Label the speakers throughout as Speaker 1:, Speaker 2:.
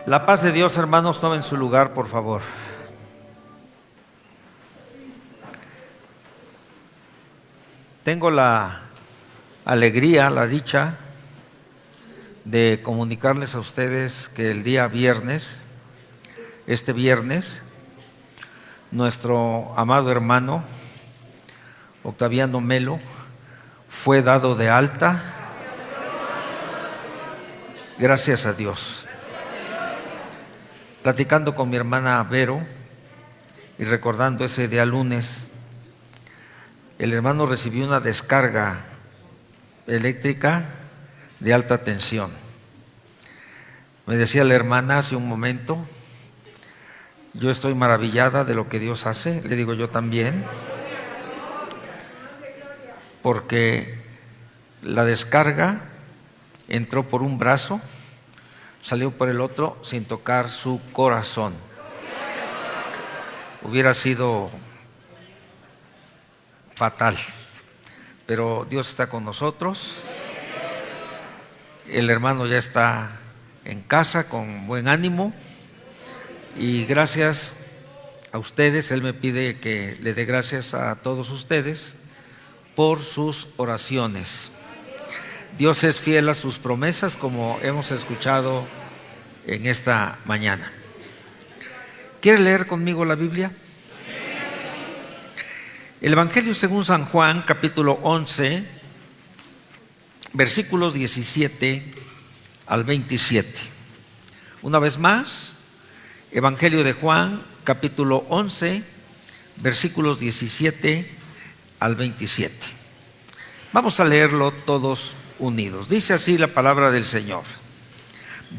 Speaker 1: La paz de Dios, hermanos, tomen su lugar, por favor. Tengo la alegría, la dicha de comunicarles a ustedes que el día viernes, este viernes, nuestro amado hermano Octaviano Melo fue dado de alta. Gracias a Dios. Platicando con mi hermana Vero y recordando ese día lunes, el hermano recibió una descarga eléctrica de alta tensión. Me decía la hermana hace un momento, yo estoy maravillada de lo que Dios hace. Le digo, yo también, porque la descarga entró por un brazo, salió por el otro sin tocar su corazón. Hubiera sido fatal, pero Dios está con nosotros. El hermano ya está en casa con buen ánimo y gracias a ustedes. Él me pide que le dé gracias a todos ustedes por sus oraciones. Dios es fiel a sus promesas, como hemos escuchado en esta mañana. ¿Quiere leer conmigo la Biblia? El Evangelio según San Juan, capítulo 11, versículos 17 al 27. Una vez más, Evangelio de Juan, capítulo 11, versículos 17 al 27. Vamos a leerlo todos unidos. Dice así la palabra del Señor.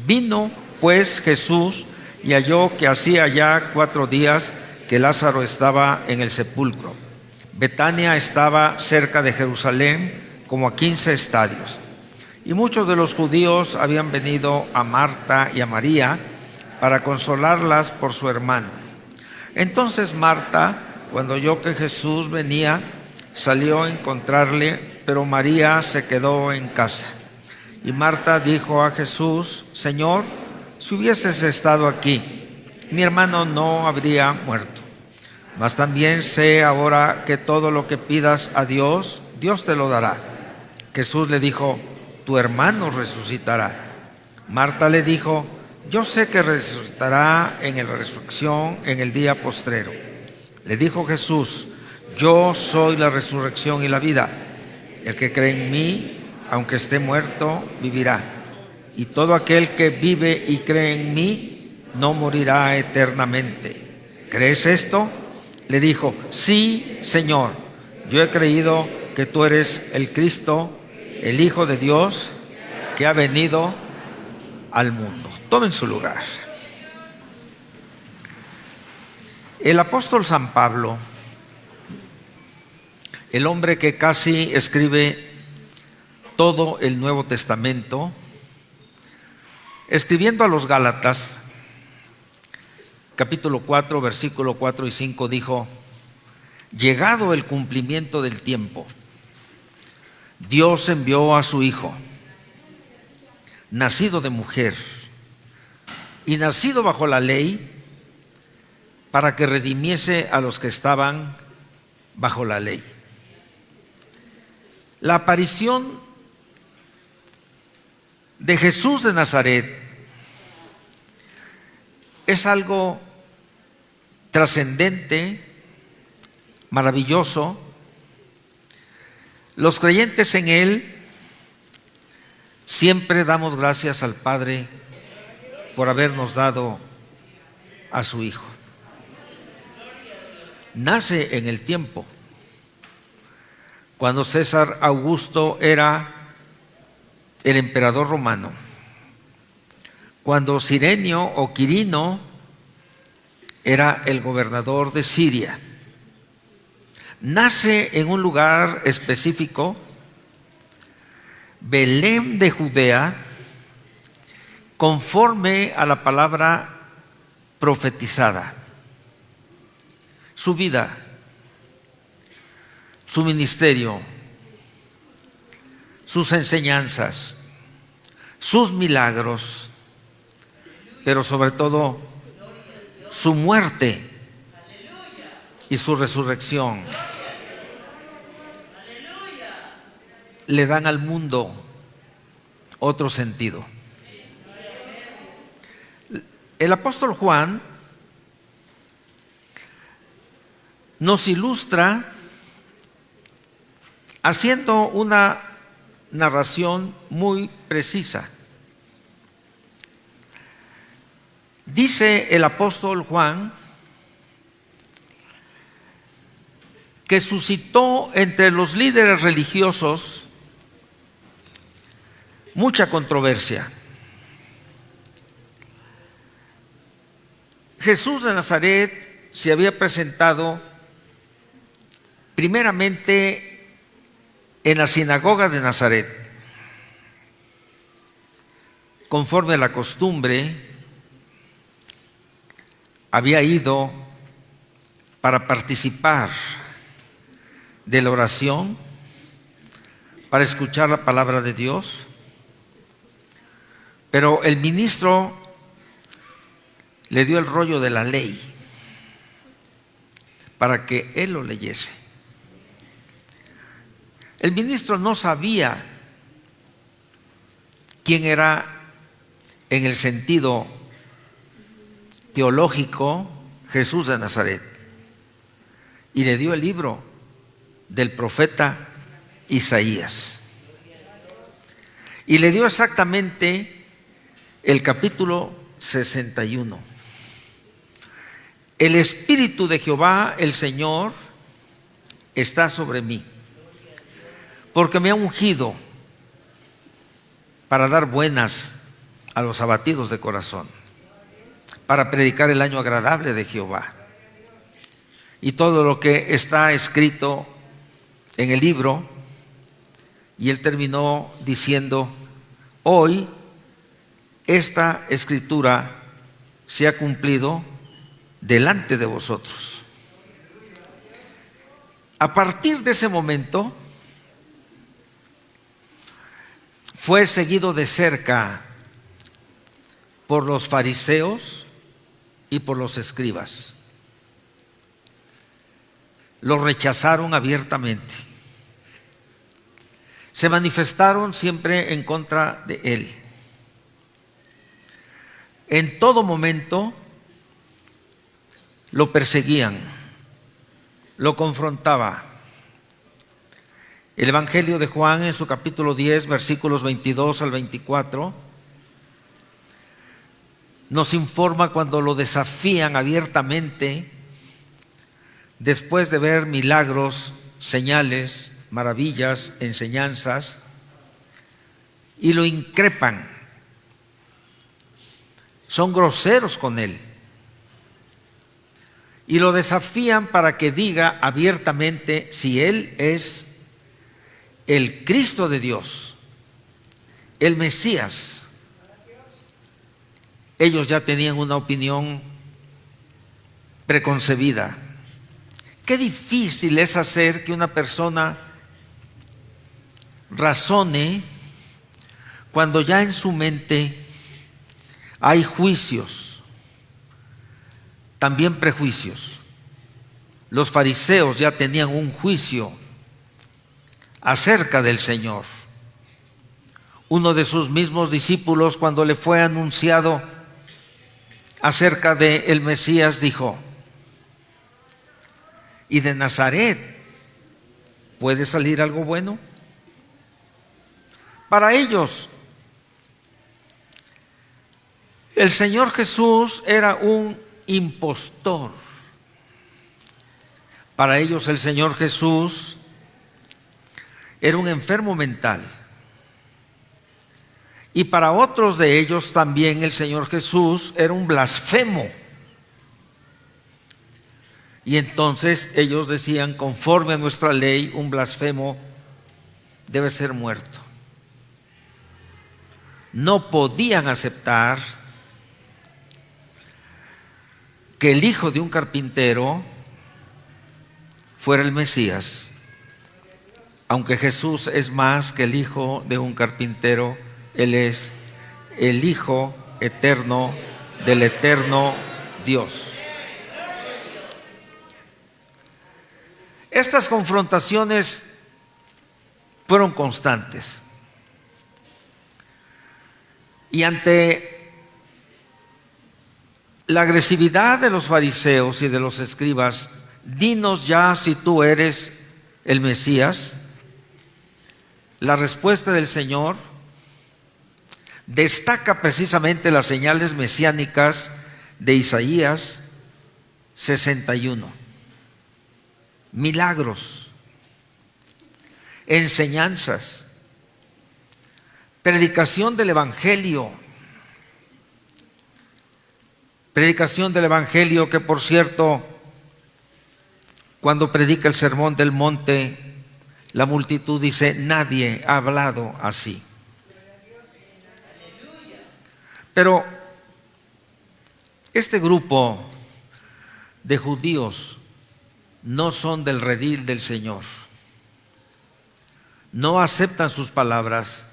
Speaker 1: Vino pues Jesús y halló que hacía ya 4 días que Lázaro estaba en el sepulcro. Betania estaba cerca de Jerusalén, como a 15 estadios. Y muchos de los judíos habían venido a Marta y a María para consolarlas por su hermano. Entonces Marta, cuando oyó que Jesús venía, salió a encontrarle, pero María se quedó en casa. Y Marta dijo a Jesús: Señor, si hubieses estado aquí, mi hermano no habría muerto. Mas también sé ahora que todo lo que pidas a Dios, Dios te lo dará. Jesús le dijo: tu hermano resucitará. Marta le dijo: yo sé que resucitará en la resurrección en el día postrero. Le dijo Jesús: yo soy la resurrección y la vida. El que cree en mí, aunque esté muerto, vivirá. Y todo aquel que vive y cree en mí, no morirá eternamente. ¿Crees esto? Le dijo: sí, Señor, yo he creído que tú eres el Cristo, el Hijo de Dios, que ha venido al mundo. Tomen su lugar. El apóstol San Pablo, el hombre que casi escribe todo el Nuevo Testamento, escribiendo a los Gálatas, capítulo 4, versículo 4 y 5, dijo: llegado el cumplimiento del tiempo, Dios envió a su Hijo, nacido de mujer y nacido bajo la ley, para que redimiese a los que estaban bajo la ley. La aparición de Jesús de Nazaret es algo trascendente, maravilloso. Los creyentes en Él siempre damos gracias al Padre por habernos dado a su Hijo. Nace en el tiempo, cuando César Augusto era el emperador romano, cuando Cirenio o Quirino era el gobernador de Siria. Nace en un lugar específico, Belén de Judea, conforme a la palabra profetizada. Su vida, su ministerio, sus enseñanzas, sus milagros, pero sobre todo su muerte y su resurrección le dan al mundo otro sentido. El apóstol Juan nos ilustra haciendo una narración muy precisa. Dice el apóstol Juan que suscitó entre los líderes religiosos mucha controversia. Jesús de Nazaret se había presentado primeramente en la sinagoga de Nazaret, conforme a la costumbre. Había ido para participar de la oración, para escuchar la palabra de Dios, pero el ministro le dio el rollo de la ley para que él lo leyese. El ministro no sabía quién era en el sentido teológico Jesús de Nazaret, y le dio el libro del profeta Isaías, y le dio exactamente el capítulo 61. El Espíritu de Jehová, el Señor, está sobre mí, porque me ha ungido para dar buenas a los abatidos de corazón, para predicar el año agradable de Jehová. Y todo lo que está escrito en el libro. Y él terminó diciendo: hoy esta escritura se ha cumplido delante de vosotros. A partir de ese momento fue seguido de cerca por los fariseos y por los escribas. Lo rechazaron abiertamente. Se manifestaron siempre en contra de él. En todo momento lo perseguían, lo confrontaba. El Evangelio de Juan, en su capítulo 10, versículos 22 al 24, nos informa cuando lo desafían abiertamente, después de ver milagros, señales, maravillas, enseñanzas, y lo increpan. Son groseros con él y lo desafían para que diga abiertamente si él es el Cristo de Dios, el Mesías. Ellos ya tenían una opinión preconcebida. Qué difícil es hacer que una persona razone cuando ya en su mente hay juicios, también prejuicios. Los fariseos ya tenían un juicio acerca del Señor. Uno de sus mismos discípulos, cuando le fue anunciado acerca del Mesías, dijo: ¿y de Nazaret puede salir algo bueno? Para ellos, el Señor Jesús era un impostor. Para ellos el Señor Jesús era un enfermo mental. Y para otros de ellos también el Señor Jesús era un blasfemo. Y entonces ellos decían: conforme a nuestra ley, un blasfemo debe ser muerto. No podían aceptar que el hijo de un carpintero fuera el Mesías, aunque Jesús es más que el hijo de un carpintero. Él es el Hijo eterno del eterno Dios. Estas confrontaciones fueron constantes. Y ante la agresividad de los fariseos y de los escribas, dinos ya si tú eres el Mesías, la respuesta del Señor destaca precisamente las señales mesiánicas de Isaías 61. Milagros, enseñanzas, predicación del Evangelio que, por cierto, cuando predica el sermón del monte, la multitud dice: nadie ha hablado así. Pero este grupo de judíos no son del redil del Señor, no aceptan sus palabras,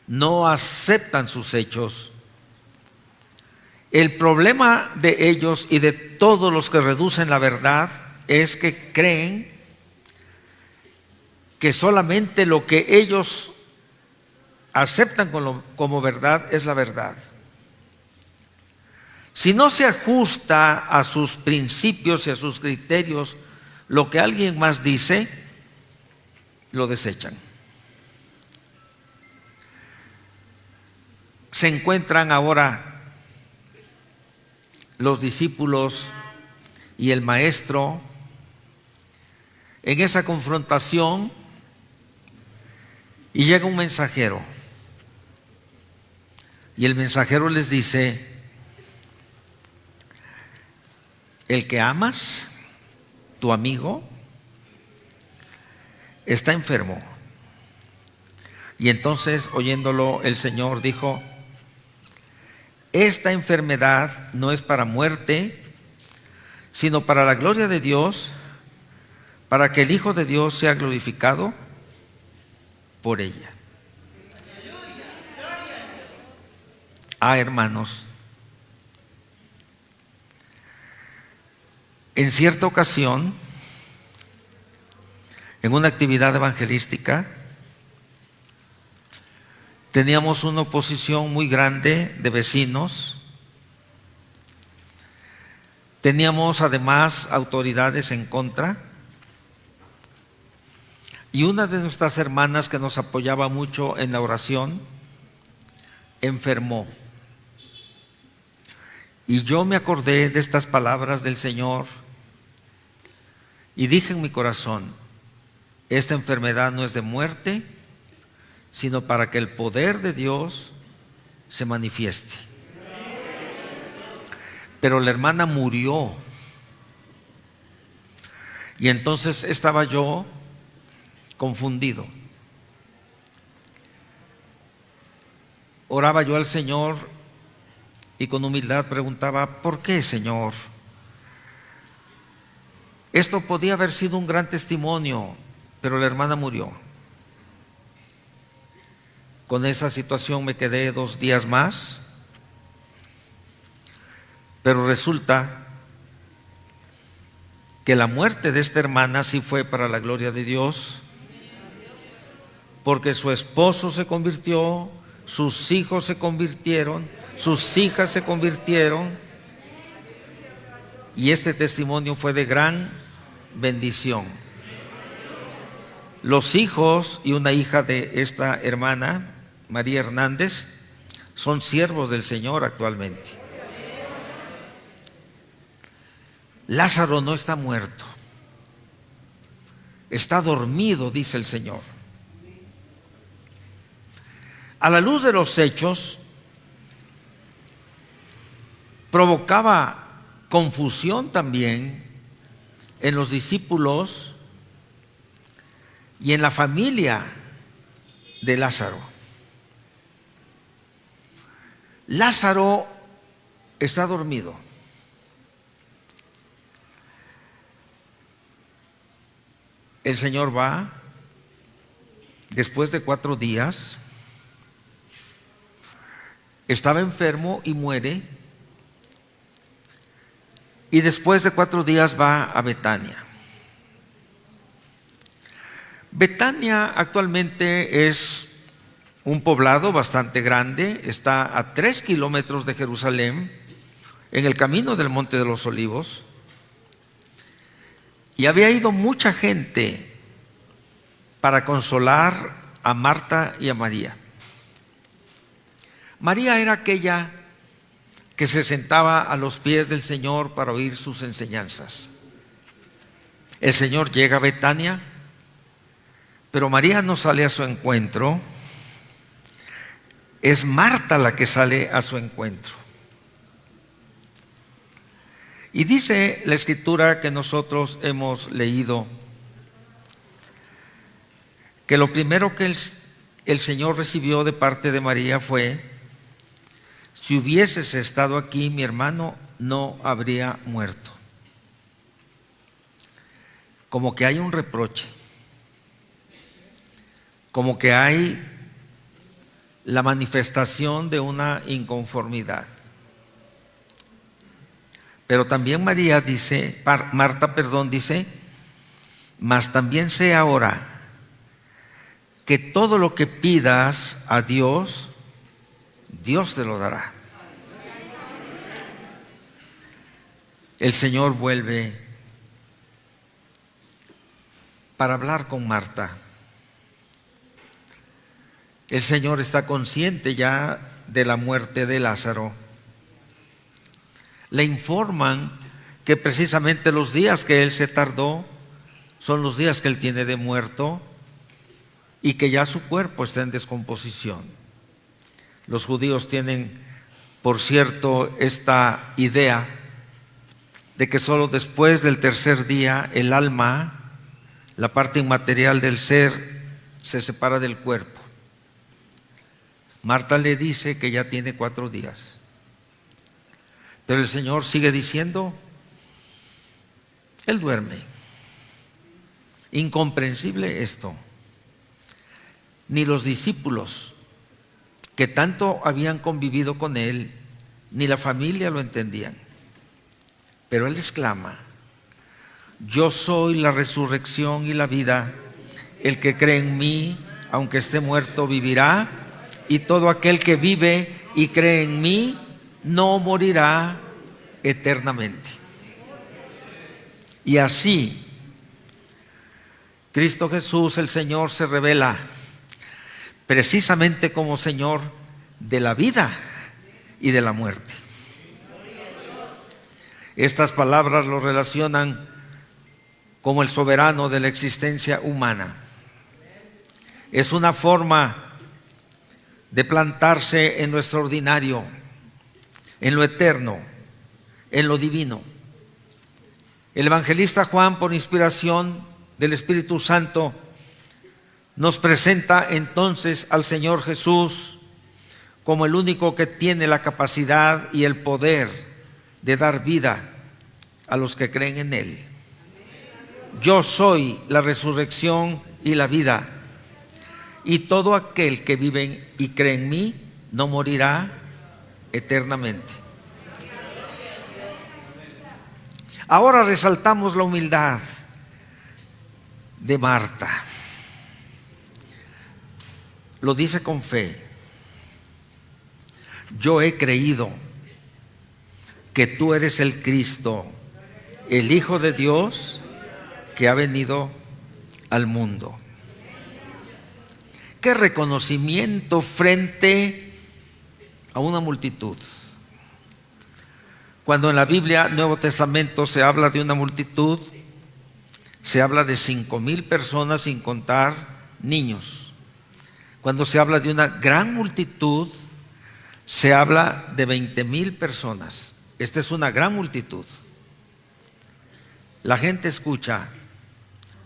Speaker 1: no aceptan sus hechos. El problema de ellos y de todos los que reducen la verdad es que creen que solamente lo que ellos aceptan como verdad es la verdad. Si no se ajusta a sus principios y a sus criterios lo que alguien más dice, lo desechan. Se encuentran ahora los discípulos y el maestro en esa confrontación, y llega un mensajero, y el mensajero les dice: el que amas, tu amigo, está enfermo. Y entonces, oyéndolo, el Señor dijo: esta enfermedad no es para muerte, sino para la gloria de Dios, para que el Hijo de Dios sea glorificado por ella. Hermanos, en cierta ocasión, en una actividad evangelística, teníamos una oposición muy grande de vecinos. Teníamos además autoridades en contra. Y una de nuestras hermanas, que nos apoyaba mucho en la oración, enfermó. Y yo me acordé de estas palabras del Señor y dije en mi corazón: esta enfermedad no es de muerte, sino para que el poder de Dios se manifieste. Pero la hermana murió. Y entonces estaba yo confundido. Oraba yo al Señor y con humildad preguntaba: ¿por qué, Señor? Esto podía haber sido un gran testimonio, pero la hermana murió. Con esa situación me quedé 2 días más, pero resulta que la muerte de esta hermana sí fue para la gloria de Dios, porque su esposo se convirtió, sus hijos se convirtieron, sus hijas se convirtieron, y este testimonio fue de gran bendición. Los hijos y una hija de esta hermana, María Hernández, son siervos del Señor actualmente. Lázaro no está muerto, está dormido, dice el Señor. A la luz de los hechos, provocaba confusión también en los discípulos y en la familia de Lázaro. Lázaro está dormido. El Señor va, después de 4 días, estaba enfermo y muere, y después de 4 días va a Betania. Betania actualmente es un poblado bastante grande, está a 3 kilómetros de Jerusalén, en el camino del Monte de los Olivos, y había ido mucha gente para consolar a Marta y a María. María era aquella que se sentaba a los pies del Señor para oír sus enseñanzas. El Señor llega a Betania, pero María no sale a su encuentro, es Marta la que sale a su encuentro. Y dice la escritura que nosotros hemos leído que lo primero que el Señor recibió de parte de María fue: si hubieses estado aquí, mi hermano no habría muerto. Como que hay un reproche, como que hay la manifestación de una inconformidad. Pero también Marta dice, mas también sé ahora que todo lo que pidas a Dios, Dios te lo dará. El Señor vuelve para hablar con Marta. El Señor está consciente ya de la muerte de Lázaro. Le informan que precisamente los días que él se tardó son los días que él tiene de muerto y que ya su cuerpo está en descomposición. Los judíos tienen, por cierto, esta idea de que solo después del tercer día el alma, la parte inmaterial del ser, se separa del cuerpo. Marta le dice que ya tiene 4 días. Pero el Señor sigue diciendo, él duerme. Incomprensible esto. Ni los discípulos que tanto habían convivido con él, ni la familia lo entendían. Pero él exclama: yo soy la resurrección y la vida. El que cree en mí, aunque esté muerto, vivirá. Y todo aquel que vive y cree en mí, no morirá eternamente. Y así, Cristo Jesús, el Señor, se revela precisamente como Señor de la vida y de la muerte. Estas palabras lo relacionan como el soberano de la existencia humana. Es una forma de plantarse en nuestro ordinario, en lo eterno, en lo divino. El evangelista Juan, por inspiración del Espíritu Santo, nos presenta entonces al Señor Jesús como el único que tiene la capacidad y el poder de dar vida a los que creen en Él. Yo soy la resurrección y la vida, y todo aquel que vive y cree en mí no morirá eternamente. Ahora resaltamos la humildad de Marta. Lo dice con fe: yo he creído que tú eres el Cristo, el Hijo de Dios que ha venido al mundo. Qué reconocimiento frente a una multitud. Cuando en la Biblia, Nuevo Testamento, se habla de una multitud, se habla de 5,000 personas sin contar niños. Cuando se habla de una gran multitud, se habla de 20,000 personas. Esta es una gran multitud. La gente escucha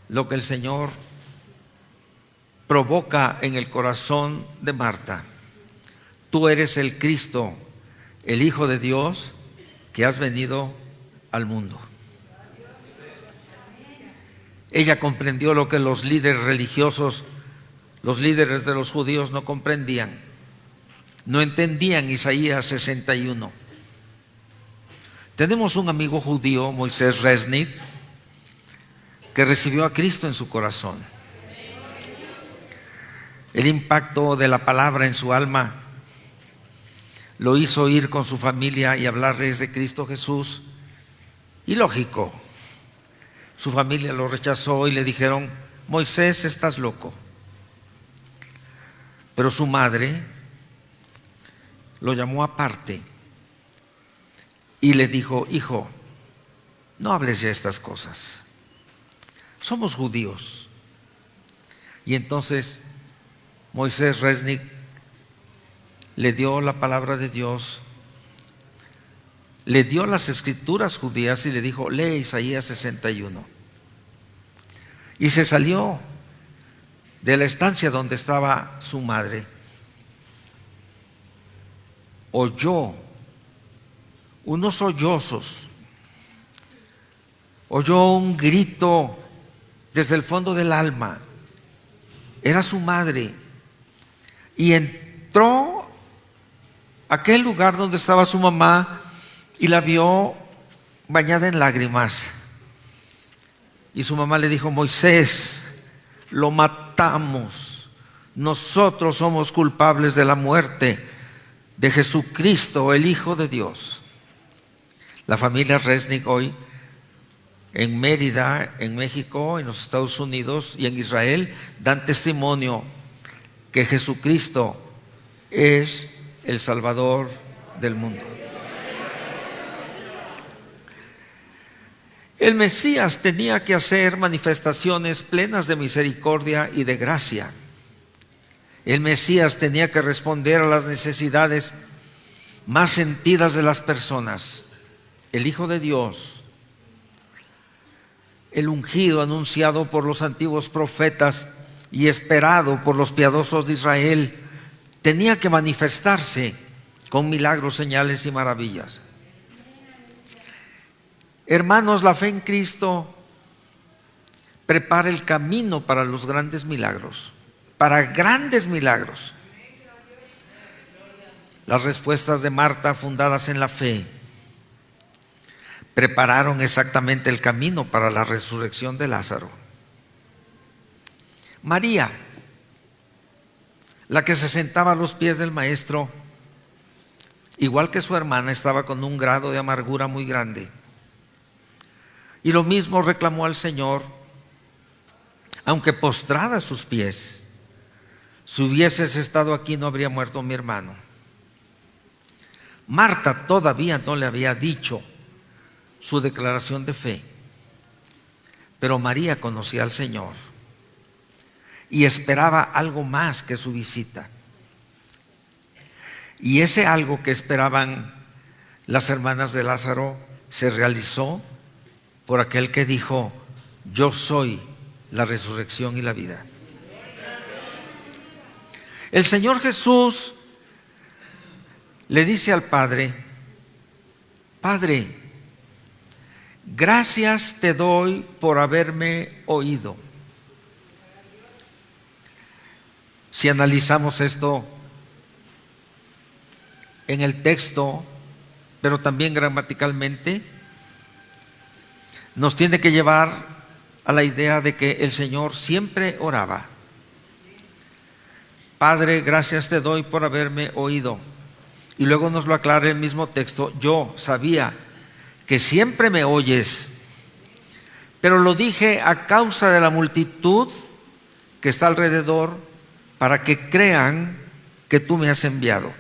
Speaker 1: lo que el Señor provoca en el corazón de Marta. Tú eres el Cristo, el Hijo de Dios, que has venido al mundo. Ella comprendió lo que los líderes religiosos, los líderes de los judíos no comprendían. no entendían Isaías 61. Tenemos un amigo judío, Moisés Resnick, que recibió a Cristo en su corazón. El impacto de la palabra en su alma lo hizo ir con su familia y hablarles de Cristo Jesús. Y lógico, su familia lo rechazó y le dijeron: Moisés, estás loco. Pero su madre lo llamó aparte y le dijo: hijo, no hables ya estas cosas. Somos judíos. Y entonces Moisés Resnick le dio la palabra de Dios, le dio las escrituras judías y le dijo: lee Isaías 61. Y se salió de la estancia donde estaba su madre. Oyó unos sollozos, oyó un grito desde el fondo del alma. Era su madre. Y entró a aquel lugar donde estaba su mamá y la vio bañada en lágrimas. Y su mamá le dijo: Moisés, lo matamos. Nosotros somos culpables de la muerte de Jesucristo, el Hijo de Dios. La familia Resnick hoy en Mérida, en México, en los Estados Unidos y en Israel dan testimonio que Jesucristo es el Salvador del mundo. El Mesías tenía que hacer manifestaciones plenas de misericordia y de gracia. El Mesías tenía que responder a las necesidades más sentidas de las personas. El Hijo de Dios, el ungido anunciado por los antiguos profetas y esperado por los piadosos de Israel, tenía que manifestarse con milagros, señales y maravillas. Hermanos, la fe en Cristo prepara el camino para los grandes milagros, para grandes milagros. Las respuestas de Marta, fundadas en la fe, prepararon exactamente el camino para la resurrección de Lázaro. María, la que se sentaba a los pies del Maestro, igual que su hermana, estaba con un grado de amargura muy grande. Y lo mismo reclamó al Señor, aunque postrada a sus pies: si hubieses estado aquí, no habría muerto mi hermano. Marta todavía no le había dicho su declaración de fe, pero María conocía al Señor y esperaba algo más que su visita. Y ese algo que esperaban las hermanas de Lázaro se realizó por aquel que dijo: yo soy la resurrección y la vida. El Señor Jesús le dice al Padre: Padre, gracias te doy por haberme oído. Si analizamos esto en el texto, pero también gramaticalmente, nos tiene que llevar a la idea de que el Señor siempre oraba. Padre, gracias te doy por haberme oído. Y luego nos lo aclara el mismo texto: yo sabía que siempre me oyes, pero lo dije a causa de la multitud que está alrededor, para que crean que tú me has enviado.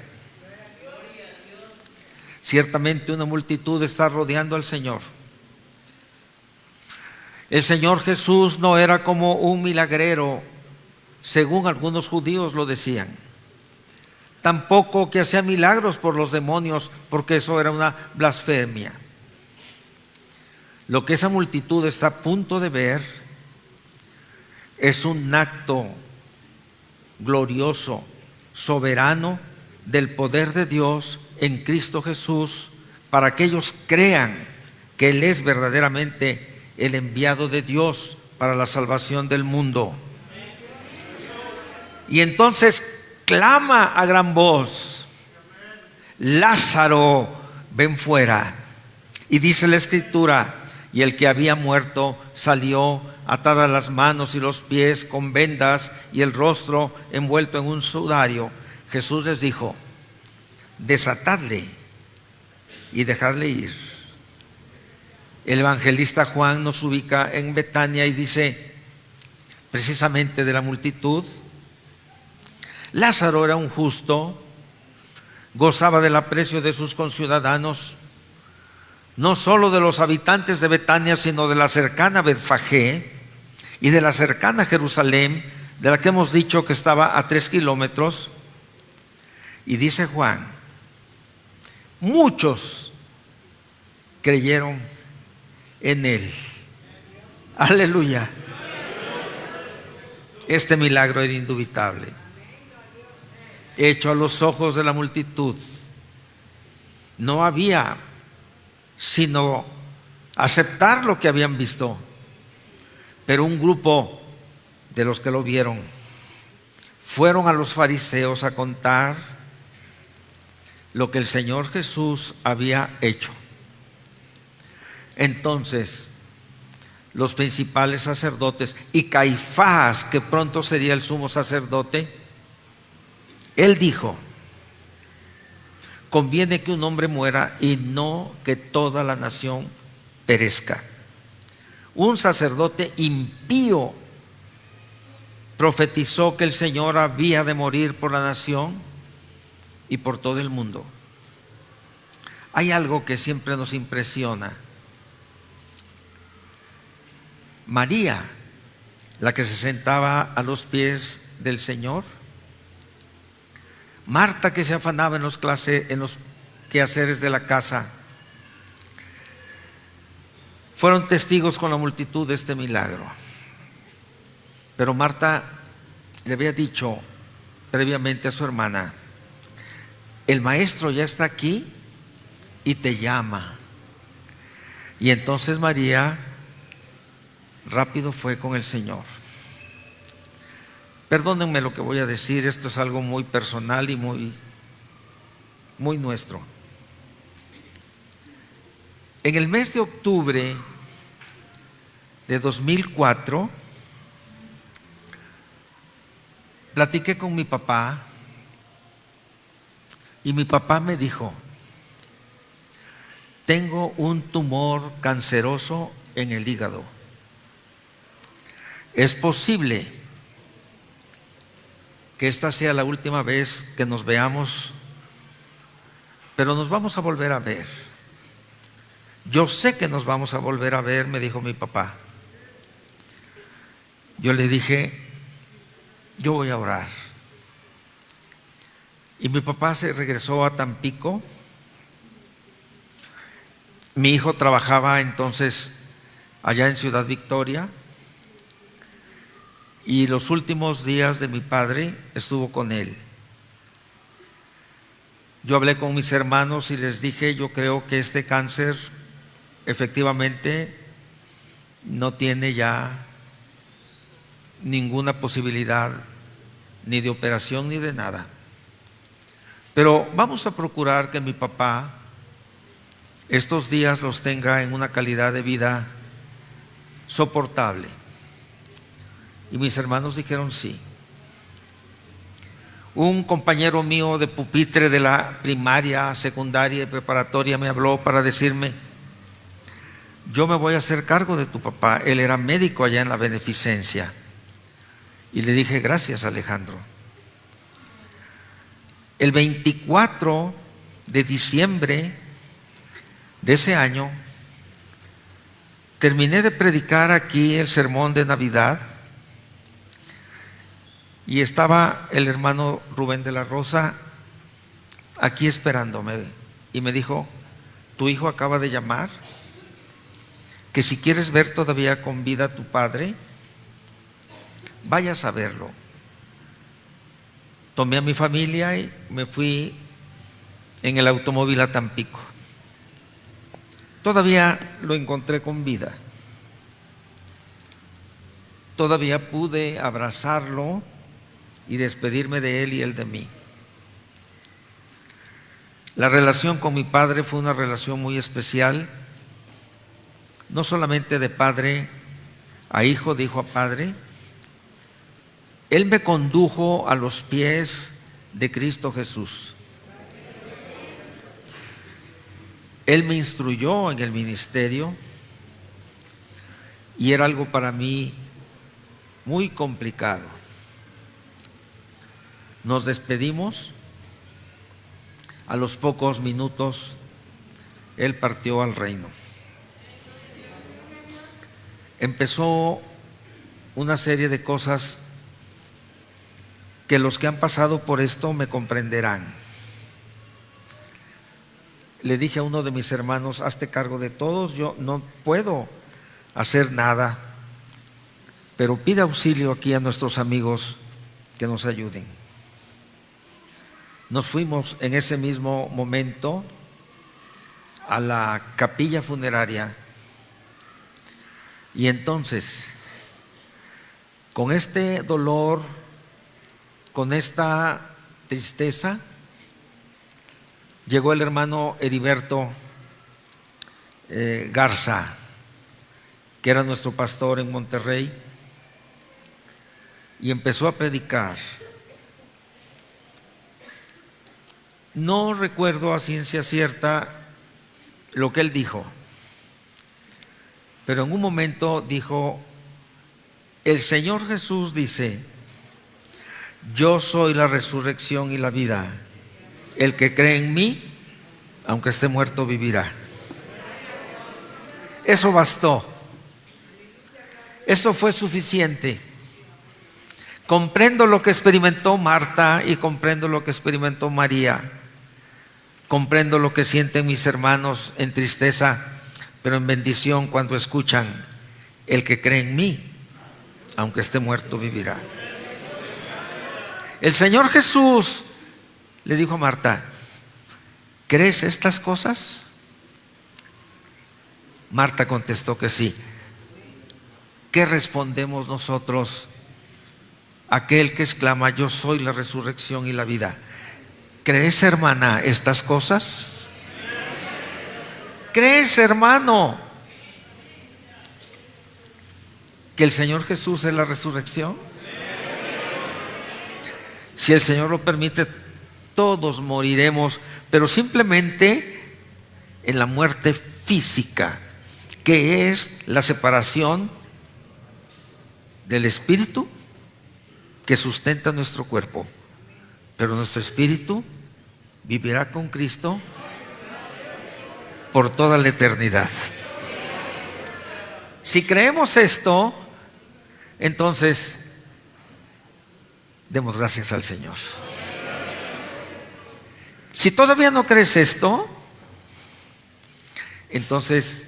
Speaker 1: Ciertamente una multitud está rodeando al Señor. El Señor Jesús no era como un milagrero, según algunos judíos lo decían. Tampoco que hacía milagros por los demonios, porque eso era una blasfemia. Lo que esa multitud está a punto de ver es un acto glorioso, soberano del poder de Dios en Cristo Jesús, para que ellos crean que Él es verdaderamente el enviado de Dios para la salvación del mundo. Y entonces clama a gran voz: Lázaro, ven fuera. Y dice la Escritura, y el que había muerto salió, atadas las manos y los pies con vendas y el rostro envuelto en un sudario. Jesús les dijo: desatadle y dejadle ir. El evangelista Juan nos ubica en Betania y dice precisamente de la multitud: Lázaro era un justo, gozaba del aprecio de sus conciudadanos, no solo de los habitantes de Betania, sino de la cercana Betfagé y de la cercana Jerusalén, de la que hemos dicho que estaba a 3 kilómetros. Y dice Juan: muchos creyeron en él. Aleluya. Este milagro era indubitable, hecho a los ojos de la multitud. No había sino aceptar lo que habían visto. Pero un grupo de los que lo vieron fueron a los fariseos a contar lo que el Señor Jesús había hecho. Entonces los principales sacerdotes y Caifás, que pronto sería el sumo sacerdote, él dijo: conviene que un hombre muera y no que toda la nación perezca. Un sacerdote impío profetizó que el Señor había de morir por la nación y por todo el mundo. Hay algo que siempre nos impresiona. María, la que se sentaba a los pies del Señor, Marta, que se afanaba en los quehaceres de la casa, fueron testigos con la multitud de este milagro. Pero Marta le había dicho previamente a su hermana: el maestro ya está aquí y te llama. Y entonces María rápido fue con el Señor. Perdónenme lo que voy a decir, esto es algo muy personal y muy nuestro. En el mes de octubre de 2004, platiqué con mi papá y mi papá me dijo: tengo un tumor canceroso en el hígado. Es posible que esta sea la última vez que nos veamos, pero nos vamos a volver a ver. Yo sé que nos vamos a volver a ver, me dijo mi papá. Yo le dije: yo voy a orar. Y mi papá se regresó a Tampico. Mi hijo trabajaba entonces allá en Ciudad Victoria, y los últimos días de mi padre estuvo con él. Yo hablé con mis hermanos y les dije: yo creo que este cáncer efectivamente no tiene ya ninguna posibilidad ni de operación ni de nada, pero vamos a procurar que mi papá estos días los tenga en una calidad de vida soportable. Y mis hermanos dijeron sí. Un compañero mío de pupitre de la primaria, secundaria y preparatoria me habló para decirme: yo me voy a hacer cargo de tu papá. Él era médico allá en la Beneficencia. Y le dije: gracias, Alejandro. El 24 de diciembre de ese año terminé de predicar aquí el sermón de Navidad y estaba el hermano Rubén de la Rosa aquí esperándome, y me dijo: tu hijo acaba de llamar, que si quieres ver todavía con vida a tu padre, vayas a verlo. Tomé a mi familia y me fui en el automóvil a Tampico. Todavía lo encontré con vida. Todavía pude abrazarlo y despedirme de él y él de mí. La relación con mi padre fue una relación muy especial, no solamente de padre a hijo, de hijo a padre. Él me condujo a los pies de Cristo Jesús. Él me instruyó en el ministerio y era algo para mí muy complicado. Nos despedimos. A los pocos minutos, Él partió al reino. Empezó una serie de cosas que los que han pasado por esto me comprenderán. Le dije a uno de mis hermanos: hazte cargo de todos, yo no puedo hacer nada, pero pide auxilio aquí a nuestros amigos que nos ayuden. Nos fuimos en ese mismo momento a la capilla funeraria y entonces, con este dolor, con esta tristeza, llegó el hermano Heriberto Garza, que era nuestro pastor en Monterrey, y empezó a predicar. No recuerdo a ciencia cierta lo que él dijo, pero en un momento dijo: el Señor Jesús dice, yo soy la resurrección y la vida. El que cree en mí, aunque esté muerto, vivirá. Eso bastó. Eso fue suficiente. Comprendo lo que experimentó Marta y comprendo lo que experimentó María. Comprendo lo que sienten mis hermanos en tristeza, pero en bendición cuando escuchan: el que cree en mí, aunque esté muerto, vivirá. El Señor Jesús le dijo a Marta: ¿crees estas cosas? Marta contestó que sí. ¿Qué respondemos nosotros a aquel que exclama: yo soy la resurrección y la vida? ¿Crees, hermana, estas cosas? ¿Crees, hermano, que el Señor Jesús es la resurrección? Si el Señor lo permite, todos moriremos, pero simplemente en la muerte física, que es la separación del espíritu que sustenta nuestro cuerpo. Pero nuestro espíritu vivirá con Cristo por toda la eternidad. Si creemos esto, entonces demos gracias al Señor. Si todavía no crees esto, entonces,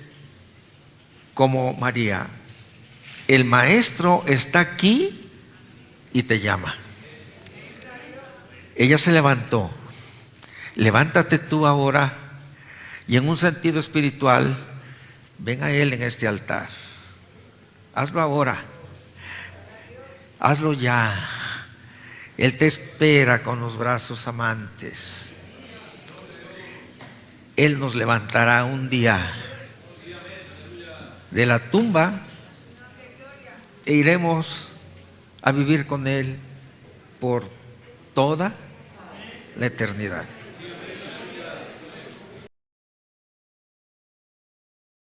Speaker 1: como María, el Maestro está aquí y te llama. Ella se levantó. Levántate tú ahora y en un sentido espiritual, ven a Él en este altar. Hazlo ahora. Hazlo ya. Él te espera con los brazos amantes. Él nos levantará un día de la tumba e iremos a vivir con Él por toda la eternidad.